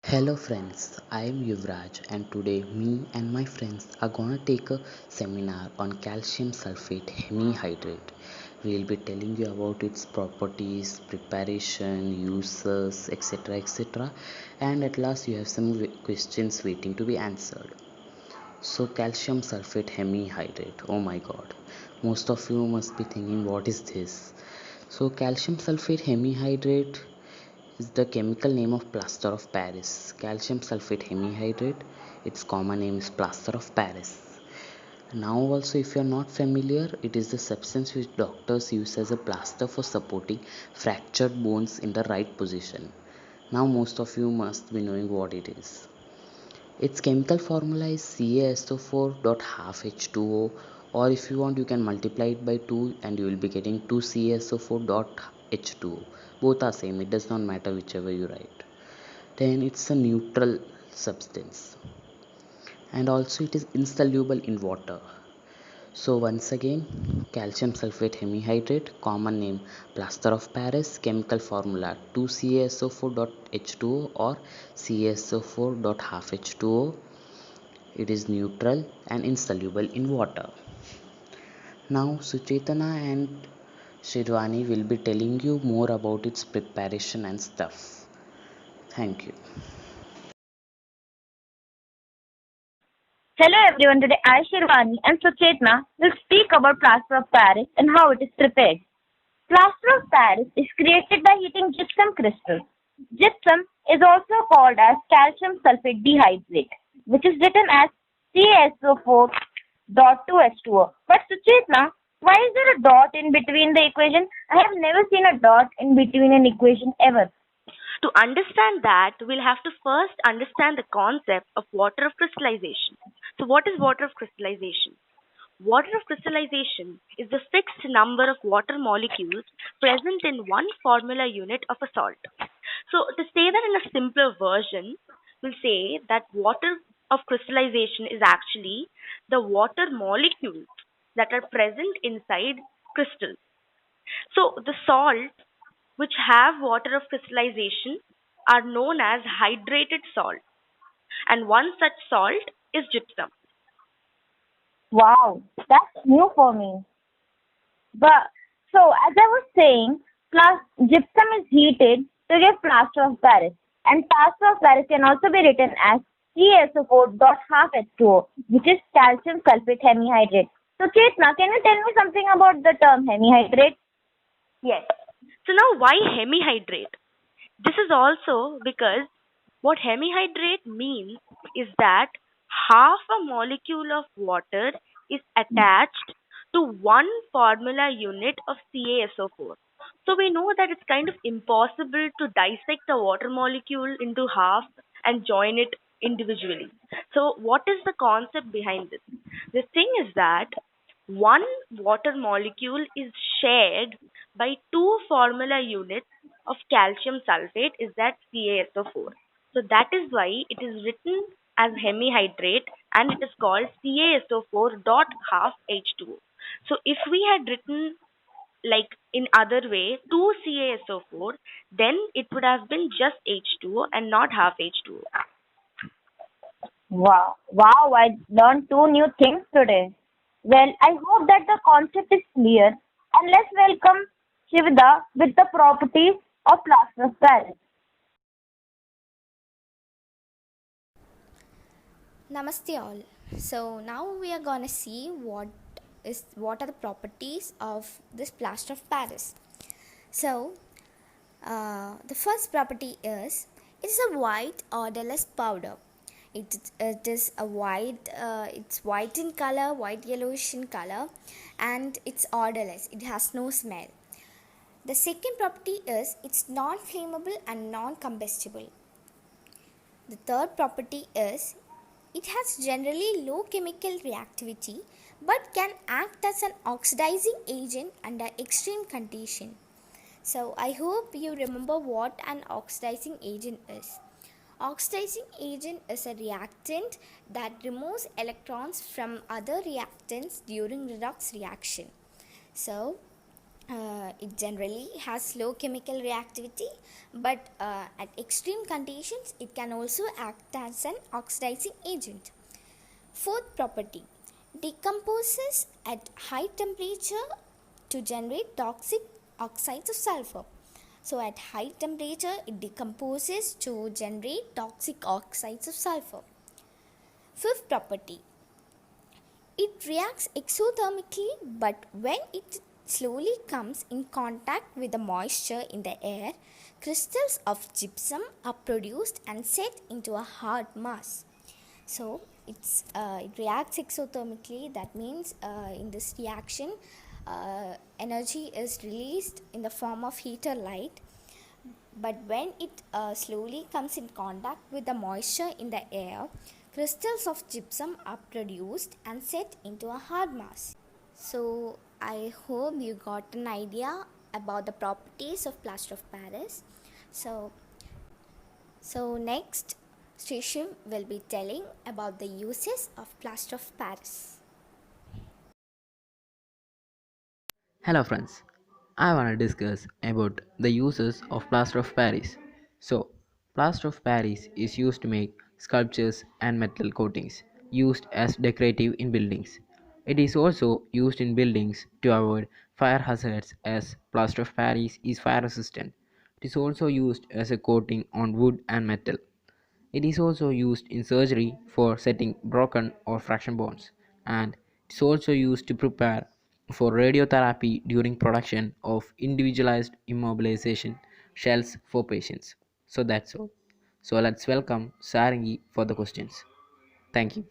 Hello friends, I am Yuvraj and today me and my friends are gonna take a seminar on calcium sulfate hemihydrate. We will be telling you about its properties, preparation, uses, etc. And at last you have some questions waiting to be answered. So calcium sulfate hemihydrate, oh my god. Most of you must be thinking what is this? So calcium sulfate hemihydrate is the chemical name of plaster of Paris. Calcium sulfate hemihydrate, its common name is plaster of Paris. Now also if you are not familiar, it is the substance which doctors use as a plaster for supporting fractured bones in the right position. Now most of you must be knowing what it is. Its chemical formula is CaSO4 dot half H2O, or if you want you can multiply it by 2 and you will be getting 2 CaSO4 dot H2O. Both are same, it does not matter whichever you write. Then it's a neutral substance and also it is insoluble in water. So once again, calcium sulfate hemihydrate, common name plaster of Paris, chemical formula 2CaSO4 dot H2O or CaSO4 dot half H2O. It is neutral and insoluble in water. Now Suchetana and Shirvani will be telling you more about its preparation and stuff. Thank you. Hello everyone, today I, Shirvani and Suchetna will speak about plaster of Paris and how it is prepared. Plaster of Paris is created by heating gypsum crystals. Gypsum is also called as calcium sulfate dihydrate, which is written as CaSO4.2H2O. But Suchetna, why is there a dot in between the equation? I have never seen a dot in between an equation ever. To understand that, we'll have to first understand the concept of water of crystallization. So, what is water of crystallization? Water of crystallization is the fixed number of water molecules present in one formula unit of a salt. So, to say that in a simpler version, we'll say that water of crystallization is actually the water molecules that are present inside crystals. So, the salts which have water of crystallization are known as hydrated salt, and one such salt is gypsum. Wow, that's new for me. But so as I was saying, gypsum is heated to get plaster of Paris, and plaster of Paris can also be written as CaSO4 dot half H2O, which is calcium sulfate hemihydrate. So Chetna, can you tell me something about the term hemihydrate? Yes. So now why hemihydrate? This is also because what hemihydrate means is that half a molecule of water is attached to one formula unit of CaSO4. So we know that it's kind of impossible to dissect a water molecule into half and join it individually. So what is the concept behind this? The thing is that one water molecule is shared by two formula units of calcium sulfate, is that CaSO4. So that is why it is written as hemihydrate and it is called CaSO4 dot half H2O. So if we had written like in other way 2 CaSO4, then it would have been just H2O and not half H2O. Wow, wow! I learned two new things today. Well, I hope that the concept is clear, and let's welcome Shivda with the properties of plaster of Paris. Namaste all. So now we are gonna see what are the properties of this plaster of Paris. So the first property is it's a white odorless powder. It is a white. It's white in color, white yellowish in color, and it's odorless. It has no smell. The second property is it's non-flammable and non-combustible. The third property is it has generally low chemical reactivity but can act as an oxidizing agent under extreme condition. So I hope you remember what an oxidizing agent is. Oxidizing agent is a reactant that removes electrons from other reactants during redox reaction. So It generally has low chemical reactivity, but at extreme conditions, it can also act as an oxidizing agent. Fourth property, decomposes at high temperature to generate toxic oxides of sulfur. So, at high temperature, it decomposes to generate toxic oxides of sulfur. Fifth property, it reacts exothermically, but when it slowly comes in contact with the moisture in the air, crystals of gypsum are produced and set into a hard mass. So it reacts exothermically. That means in this reaction, energy is released in the form of heat or light, but when it slowly comes in contact with the moisture in the air, crystals of gypsum are produced and set into a hard mass. So, I hope you got an idea about the properties of plaster of Paris. So, next, Sri Shiv will be telling about the uses of plaster of Paris. Hello friends, I want to discuss about the uses of plaster of Paris. So, plaster of Paris is used to make sculptures and metal coatings used as decorative in buildings. It is also used in buildings to avoid fire hazards as plaster of Paris is fire resistant. It is also used as a coating on wood and metal. It is also used in surgery for setting broken or fractured bones, and it is also used to prepare for radiotherapy during production of individualized immobilization shells for patients. So that's all. So let's welcome Sarangi for the questions. Thank you.